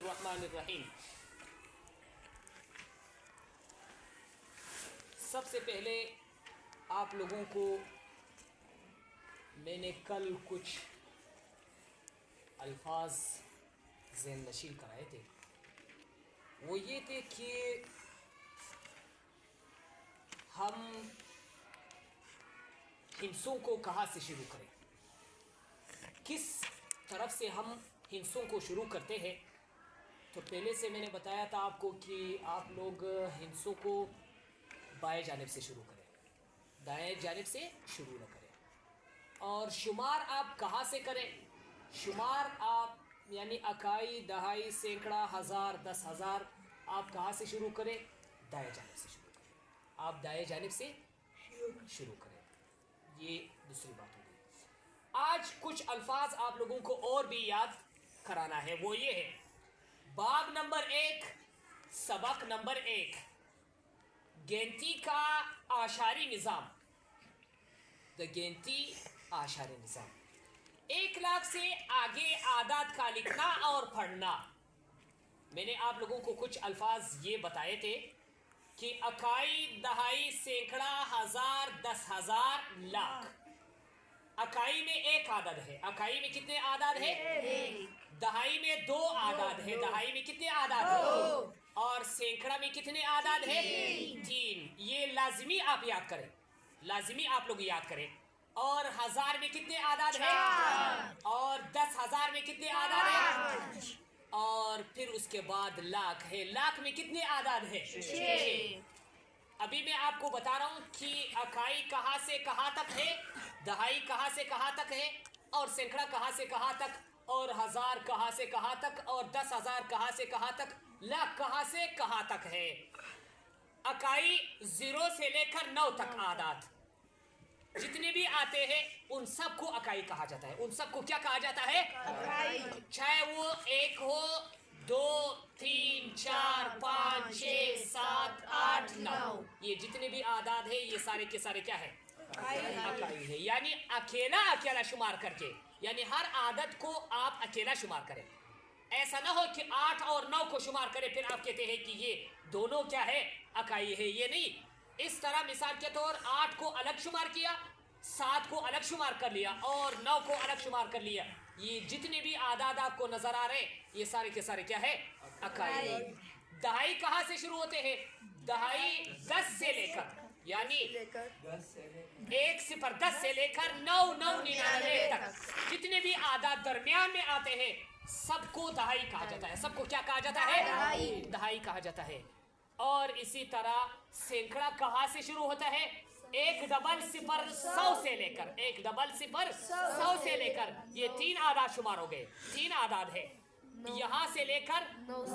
बिस्मिल्लाहिर्रहमानिर्रहीम। सबसे पहले आप लोगों को मैंने कल कुछ अल्फाज ज़हन नशीन कराए थे। वो ये थे कि हम हिंसों को कहाँ से शुरू करें, किस तरफ से हम हिंसों को शुरू करते हैं। तो पहले से मैंने बताया था आपको कि आप लोग हिंसों को बाएं जानिब से शुरू करें, दाएं जानिब से शुरू न करें। और शुमार आप कहाँ से करें? शुमार आप यानी इकाई, दहाई, सैकड़ा, हज़ार, 10,000 आप कहाँ से शुरू करें? दाएं जानिब से शुरू करें। आप दाएं जानिब से शुरू करें। ये दूसरी बात हो गई। आज कुछ अल्फाज आप लोगों को और भी याद कराना है। वो ये है, बाब नंबर 1, सबक नंबर 1, गिनती का आशारी निज़ाम। द गिनती आशारी निज़ाम, 1 लाख से आगे आदाद का लिखना और पढ़ना। मैंने आप लोगों को कुछ अल्फाज ये बताए थे कि इकाई, दहाई, सैकड़ा, हज़ार, 10,000, लाख। इकाई में 1 आदद है। इकाई में कितने आदाद है? दहाई में 2 आदाद है। दहाई में कितने आदाद है? और सैकड़ा में कितने आदाद है? 3। ये लाजिमी आप याद करें, लाजिमी आप लोग याद करें। और हज़ार में कितने आदाद है? और 10,000 में कितने आदाद है? और फिर उसके बाद लाख है। लाख में कितने आदाद है? 6। अभी मैं आपको बता रहा हूं कि इकाई कहाँ से कहाँ तक है, दहाई कहाँ से कहाँ तक है, और सैकड़ा कहाँ से कहाँ तक, और हज़ार कहाँ से कहाँ तक, और 10,000 कहाँ से कहाँ तक, लाख कहाँ से कहाँ तक है। इकाई 0 से लेकर 9 तक आदाद जितने भी आते हैं उन सबको इकाई कहा जाता है। उन सबको क्या कहा जाता है? इकाई। चाहे वो 1 हो, 2, 3, 4, 5, 6, 7, 8, 9, ये जितने भी आदाद है ये सारे के सारे क्या है? इकाई है। यानी अकेला शुमार करके, यानी हर आदद को आप अकेला शुमार करें। ऐसा ना हो कि 8 और 9 को शुमार करें फिर आप कहते हैं कि ये दोनों क्या है? इकाई है। ये नहीं। इस तरह मिसाल के तौर 8 को अलग शुमार किया, 7 को अलग शुमार कर लिया, और 9 को अलग शुमार कर लिया। ये जितने भी आदाद आपको नजर आ रहे ये सारे के सारे क्या है? इकाई। दहाई कहाँ से शुरू होते हैं? दहाई 10 से लेकर, यानी 1 0 10 से लेकर 9 9 99 तक जितने भी आदाद दरमियान में आते हैं सबको दहाई कहा जाता है। सबको क्या कहा जाता है? दहाई कहा जाता है। और इसी तरह सैकड़ा कहाँ से शुरू होता है? 1 डबल 0 100 से लेकर, 1 डबल 0 100 से लेकर, ये 3 आदाद शुमार हो गए। 3 आदाद है। यहाँ से लेकर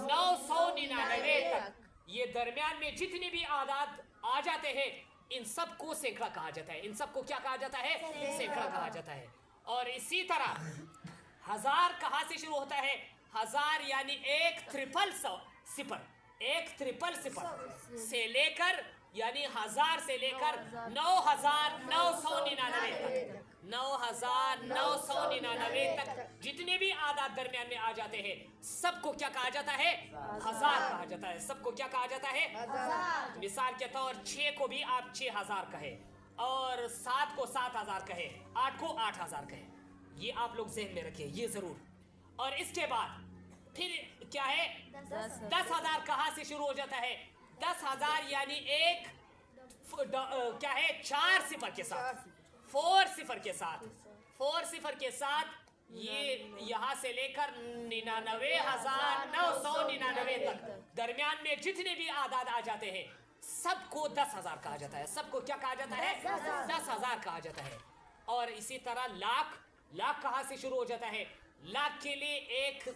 999 तक ये दरमियान में जितने भी आदाद आ जाते हैं इन सबको सैकड़ा कहा जाता है। इन सबको क्या कहा जाता है? सैकड़ा कहा जाता है। और इसी तरह हज़ार कहाँ से शुरू होता है? हज़ार यानी 1 ट्रिपल 0 1 ट्रिपल 0 से लेकर, यानी 1000 से लेकर 9,999 तक, 9,999 तक जितने भी आदाद दरमियान में आ जाते हैं सबको क्या कहा जाता है? हज़ार कहा जाता है। सबको क्या कहा जाता है? हज़ार। मिसाल के तौर 6 को भी आप 6,000 कहे, और 7 को 7,000 कहे, 8 को 8,000 कहे। ये आप लोग ज़हन में रखिए, ये जरूर। और इसके बाद फिर क्या है? 10,000 कहाँ से शुरू हो जाता है? 10,000 यानी 1 क्या है? 4 0 के साथ, 4 0 के साथ, 4 0 के साथ ये यहाँ से लेकर 99,999 तक दरमियान में जितने भी आदाद आ जाते हैं सबको 10,000 कहा जाता है। सबको क्या कहा जाता है? 10,000 कहा जाता है। और इसी तरह लाख, लाख कहाँ से शुरू हो जाता है? लाख के लिए 1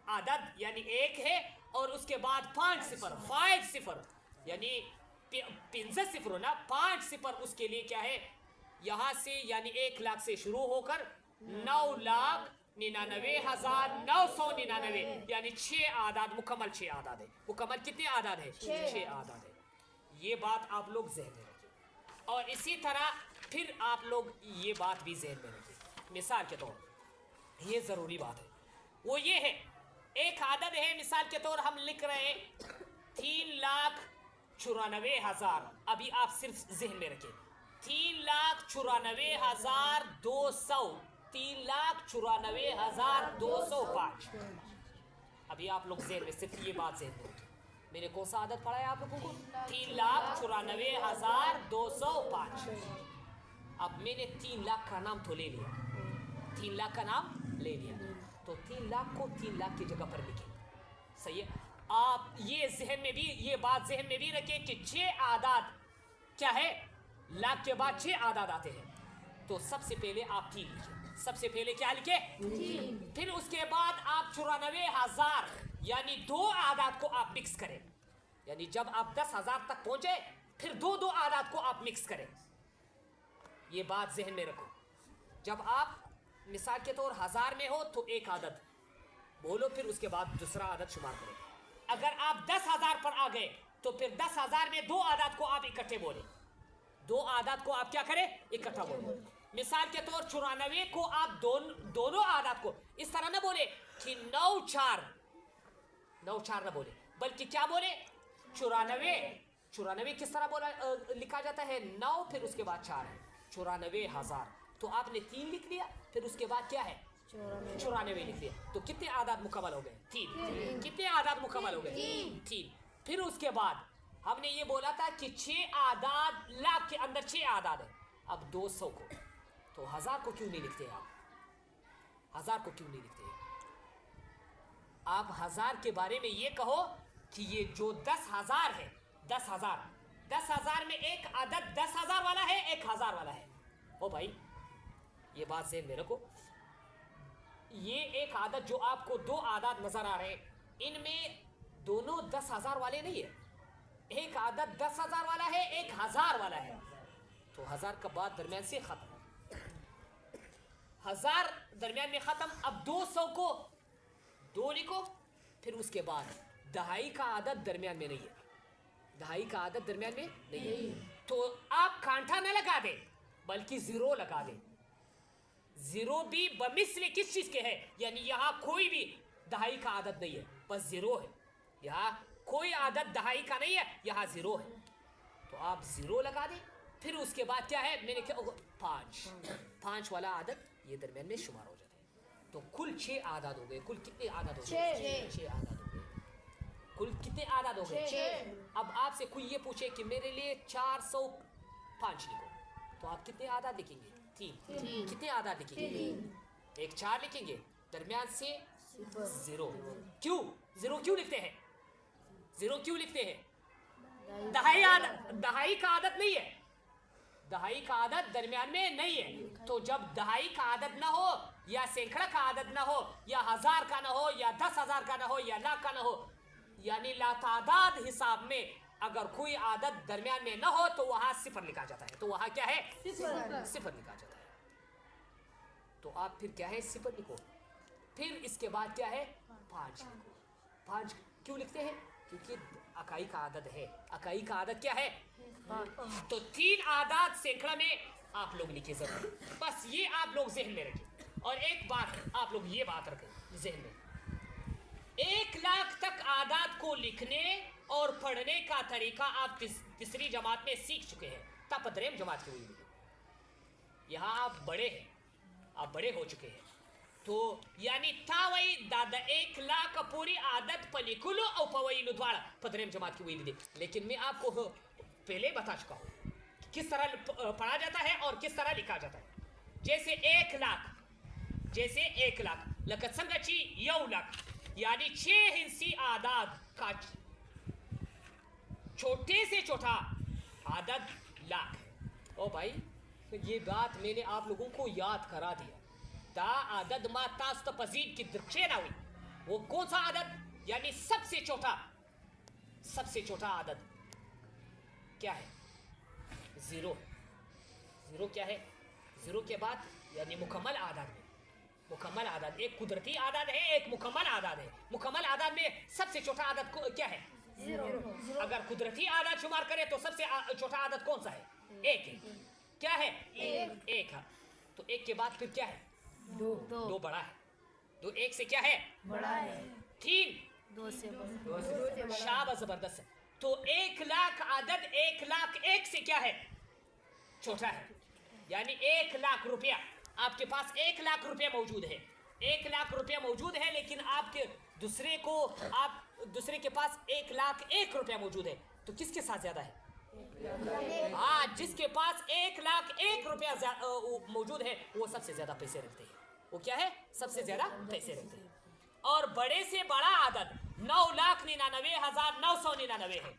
आदद यानी 1 है, और उसके बाद 5 0 5 0 यानी 5 0 ना, 5 0 उसके लिए क्या है? यहाँ से यानी 1 लाख से शुरू होकर 9,99,999 यानी 6 आदाद, मुकम्मल 6 आदाद है। मुकम्मल कितने आदाद है? 6 आदाद है। ये बात आप लोग ज़हन में रखिए। और इसी तरह फिर आप लोग ये बात भी ज़हन में रखिए। मिसाल के तौर ये ज़रूरी बात है, वो ये है एक आदद है, मिसाल के तौर हम लिख रहे 3,94,000। अभी आप सिर्फ जहन में रखें 3,94,200, 3,94,205। अभी आप लोग जहन में सिर्फ ये बात जहन में, मैंने कौन सा आदत पढ़ा है आप लोगों को? 3,94,205। अब मैंने 3 लाख का नाम तो ले लिया, 3 लाख का नाम ले लिया, तो 3 लाख को 3 लाख की जगह पर लिखें। सही है? आप ये जहन में भी, ये बात जहन में भी रखें कि 6 आदाद क्या है, लाख के बाद 6 आदाद आते हैं। तो सबसे पहले आप 3 लिखें, सबसे पहले क्या लिखे? 3। फिर उसके बाद आप 94,000 यानी 2 आदाद को आप मिक्स करें, यानी जब आप 10,000 तक पहुंचे फिर 2 आदाद को आप मिक्स करें। ये बात जहन में रखो। जब आप मिसाल के तौर 1000 में हो तो एक आदत बोलो, फिर उसके बाद दूसरा आदत शुमार करो। अगर आप 10,000 पर आ गए तो फिर 10,000 में 2 आदाद को आप इकट्ठे बोले, 2 आदाद को आप क्या करें? इकट्ठा बोले। मिसाल के तौर 94 को आप दोनों आदाद को इस तरह ना बोले कि 9 4 ना बोले, बल्कि क्या बोले? 94 किस तरह बोला लिखा जाता है? 9 फिर उसके बाद 4 है, 94,000। तो आपने 3 लिख लिया, फिर उसके बाद क्या है? 94 लिख लिया। तो कितने आदाद मुकम्मल हो गए? 3। कितने आदाद मुकम्मल हो गए? 3। फिर उसके बाद हमने ये बोला था कि 6 आदाद, लाख के अंदर 6 आदाद है। अब 200 को, तो 1000 को क्यों नहीं लिखते आप? 1000 को क्यों नहीं लिखते? आप 1000 के बारे में ये कहो कि ये जो 10,000 है, 10,000 में एक आदद 10,000 वाला है, एक 1000 वाला है। ओ भाई ये बात से मेरे को, ये एक आदत जो आपको 2 आदत नजर आ रहे हैं, इनमें दोनों 10,000 वाले नहीं है। एक आदत 10,000 वाला है, एक 1000 वाला है। तो 1000 का बाद दरमियान से खत्म, 1000 दरमियान में खत्म। अब 200 को 2 लिखो, फिर उसके बाद दहाई का आदत दरमियान में नहीं है, दहाई का आदत दरमियान में नहीं है। तो आप कांटा न लगा दे बल्कि 0 लगा दे। 0 भी बमिस्ल किस चीज के है? यानी यहाँ कोई भी दहाई का आदत नहीं है, बस 0 है। यहाँ कोई आदत दहाई का नहीं है, यहाँ 0 है। तो आप 0 लगा दे, फिर उसके बाद क्या है? मैंने क्या 5 वाला आदत ये दरमियान में शुमार हो जाता है। तो कुल 6 आदाद हो गए। कुल कितने आदाद हो गए? 6 आदाद हो गए। कुल कितने आदाद हो गए? 6। अब आपसे कोई ये पूछे कि मेरे लिए 405 लिखो, तो आप कितने आदाद लिखेंगे? 3। कितने आदाद लिखेंगे? 1 4 लिखेंगे, दरमियान से 0। क्यों 0 क्यों लिखते हैं? 0 क्यों लिखते हैं? दहाई का आदत नहीं है, दहाई का आदत दरमियान में नहीं है। तो जब दहाई का आदत ना हो, या सैकड़ा का आदत ना हो, या 1000 का ना हो, या 10,000 का ना हो, या लाख का ना हो, यानी लातादाद हिसाब में अगर कोई आदत दरमियान में ना हो तो वहां 0 लिखा जाता है। तो वहां क्या है? 0 लिखा जाता है। तो आप फिर क्या है? 0 लिखो। फिर इसके बाद क्या है? 5 लिखो। 5 क्यों लिखते हैं? क्योंकि अकाई का आदत है। अकाई का आदत क्या है? तो 3 आदाद सैकड़ा में आप लोग लिखे जरूर, बस ये आप लोग जहन में रखें। और एक बात आप लोग ये बात रखें जहन में, 1 लाख तक आदाद को लिखने और पढ़ने का तरीका आप तीसरी जमात में सीख चुके हैं, तब 3 जमात की हुई। यहाँ आप बड़े हैं, आप बड़े हो चुके हैं। तो यानी था वही दादा 1 लाख पूरी आदत पलिकुलो और पवई लुद्वाड़ा 3 जमात की हुई। लेकिन मैं आपको पहले बता चुका हूँ किस तरह पढ़ा जाता है और किस तरह लिखा जाता है। जैसे 1 लाख, जैसे 1 लाख लकत संगची यौ लाख, यानी 6 हिंसी आदाद का छोटे से छोटा आदद लाख है। ओ भाई ये बात मैंने आप लोगों को याद करा दिया। ता आदद मा तास्त पजीद की दृक्षे ना हुई, वो कौन सा आदद? यानी सबसे छोटा आदद क्या है? 0। 0 क्या है? 0 के बाद यानी मुकम्मल आदाद में, मुकम्मल आदाद एक कुदरती आदाद है, एक मुकम्मल आदाद है। मुकम्मल आदाद में सबसे छोटा आदद क्या है? 0। अगर कुदरती आदाद शुमार करें तो सबसे छोटा आदद कौन सा है? 1 है। क्या है? 1 है। तो 1 के बाद फिर क्या है? 2 बड़ा है। 2 1 से क्या है? बड़ा है। 3 2 से शाबाश, जबरदस्त। तो 1 लाख आदद 1 लाख 1 से क्या है, छोटा है। यानी 1 लाख रुपया आपके पास 1 लाख रुपया मौजूद है, 1 लाख रुपया मौजूद है, लेकिन आपके दूसरे के पास 1 लाख 1 रुपया मौजूद है, तो किसके साथ ज्यादा है? हाँ, जिसके पास 1 लाख 1 रुपया मौजूद है वो सबसे ज्यादा पैसे रखते हैं। वो क्या है? सबसे ज्यादा पैसे रखते हैं। और बड़े से बड़ा आदत 9,99,999 है।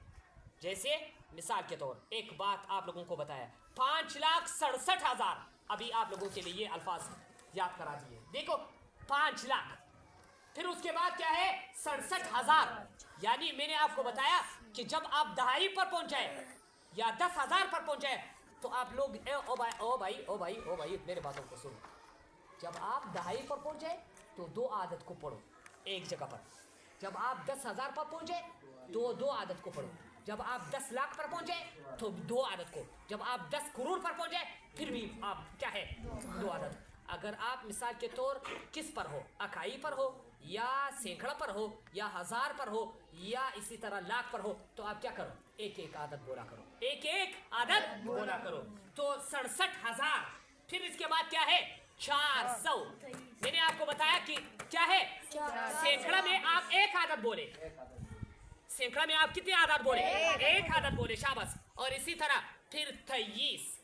जैसे मिसाल के तौर एक बात आप लोगों को बताया, 5,67,000। अभी आप लोगों के लिए ये अल्फाज याद करा दिए। देखो 5 लाख, फिर उसके बाद क्या है 67,000। यानी मैंने आपको बताया कि जब आप दहाई पर पहुंच जाए या 10,000 पर पहुंच जाए तो आप लोग ओ भाई मेरे बातों को सुनो। जब आप दहाई पर पहुंच जाए तो 2 आदत को पढ़ो एक जगह पर। जब आप 10,000 पर पहुंच जाए तो 2 आदत को पढ़ो। जब आप 10 लाख पर पहुंच जाए तो 2 आदत को। जब आप 10 करोड़ पर पहुंच जाए फिर भी आप क्या है 2 आदत। अगर आप मिसाल के तौर किस पर हो, अकाई पर हो या सैकड़ा पर हो या 1000 पर हो या इसी तरह लाख पर हो, तो आप क्या करो, एक एक आदत बोला करो, एक एक आदत बोला करो। तो 67,000। फिर इसके बाद क्या है 400। मैंने आपको बताया कि क्या है, सैकड़ा में आप एक आदत बोले, सैकड़ा में आप कितने आदत बोले, एक आदत बोले, शाबाश। और इसी तरह फिर 23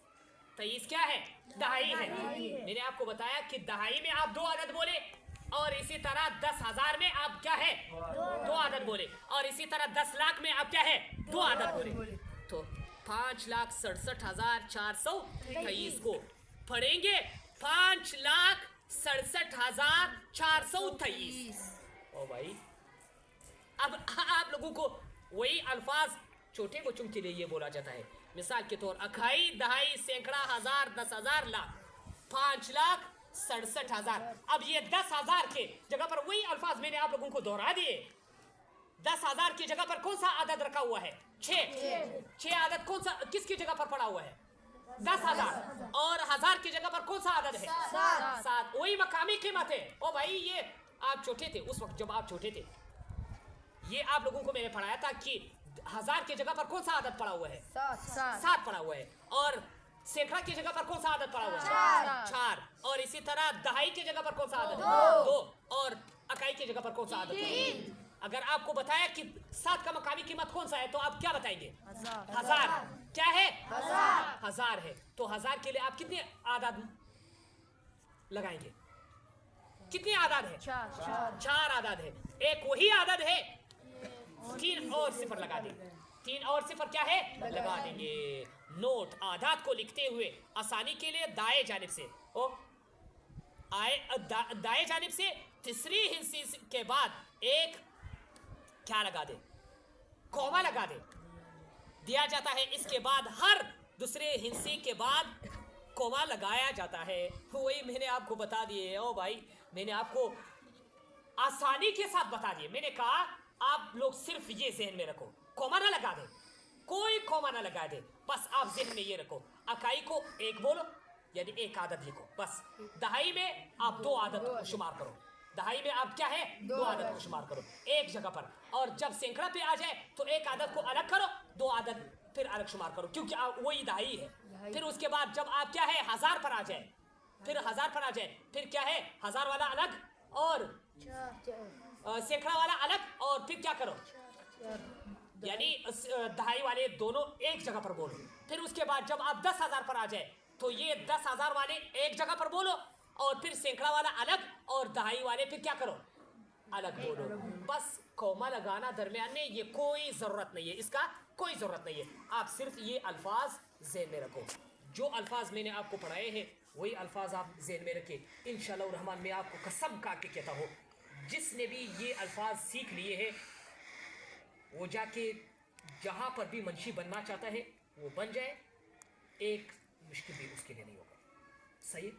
क्या है, दहाई है। मैंने आपको बताया कि दहाई में आप 2 आदत बोले, और इसी तरह 10,000 में आप क्या है 2 आदत बोले, और इसी तरह 10 लाख में आप क्या है 2 आदत बोले। तो 5,67,423 को पढ़ेंगे 5,67,423। ओ भाई, अब आप लोगों को वही अल्फाज छोटे बच्चों के लिए ये बोला जाता है। मिसाल के तौर अखाई, दहाई, सैकड़ा, 1000, 10,000, लाख, 5,67,000। अब ये 10,000 के जगह पर वही अल्फाज मैंने आप लोगों को दोहरा दिए। 10,000 की जगह पर कौन सा आदत रखा हुआ है, 6 आदत कौन सा किसकी जगह पर पड़ा हुआ है 10,000। और 1000 की जगह पर कौन सा आदत है 7। वही मकामी कीमत है। ओ भाई, ये आप छोटे थे उस वक्त, जब आप छोटे थे, ये आप लोगों को मैंने पढ़ाया था कि 1000 की जगह पर कौन सा आदत पड़ा हुआ है 7 पड़ा हुआ है। और सैकड़ा की जगह पर कौन सा आदत पड़ा हुआ है 4। और इसी तरह दहाई की जगह पर कौन सा आदत है 2। और अकाई की जगह पर कौन सा आदत है 3। अगर आपको बताया कि 7 का मकामी कीमत कौन सा है तो आप क्या बताएंगे 1000। क्या है 1000 है। तो 1000 के लिए आप कितने आदत लगाएंगे, कितनी आदत है 4 आदत है। एक वही आदत है 3 और सिफर लगा देंगे, 3 और सिफर क्या है लगा देंगे। नोट आदात को लिखते हुए आसानी के लिए दाएं जानिब से दाएं जानिब से तीसरी हिस्से के बाद एक क्या लगा दे, कॉमा लगा दे दिया जाता है। इसके बाद हर दूसरे हिस्से के बाद कॉमा लगाया जाता है। वही मैंने आपको बता दिए। ओ भाई, मैंने आपको आसानी के साथ बता दिए। मैंने कहा आप लोग सिर्फ ये जहन में रखो, कॉमा ना लगा दे, कोई कॉमा ना लगा दे, बस आप जहन में ये रखो। अकाई को 1 बोलो, यानी 1 आदत लिखो बस। दहाई में आप 2 आदत को शुमार करो, दहाई में आप क्या है 2 आदत को शुमार करो एक जगह पर। और जब सैकड़ा पे आ जाए तो 1 आदत को अलग करो, 2 आदत फिर अलग शुमार करो, क्योंकि वही दहाई है। फिर उसके बाद जब आप क्या है 1000 पर आ जाए, फिर 1000 पर आ जाए, फिर क्या है 1000 वाला अलग और सैकड़ा वाला अलग, और फिर क्या करो यानी दहाई वाले दोनों एक जगह पर बोलो। फिर उसके बाद जब आप 10,000 पर आ जाए तो ये 10,000 वाले एक जगह पर बोलो, और फिर सैकड़ा वाला अलग और दहाई वाले फिर क्या करो अलग बोलो। बस कौमा लगाना दरमियान में ये कोई ज़रूरत नहीं है, इसका कोई ज़रूरत नहीं है। आप सिर्फ ये अल्फाज ज़हन में रखो, जो अल्फाज मैंने आपको पढ़ाए हैं वही अल्फाज आप ज़हन में रखें। इंशाअल्लाह रहमान मैं आपको कसम खा के कहता हूँ, जिसने भी ये अल्फाज सीख लिए हैं वो जाके जहाँ पर भी मंशी बनना चाहता है वो बन जाए, एक मुश्किल भी उसके लिए नहीं होगा। सही।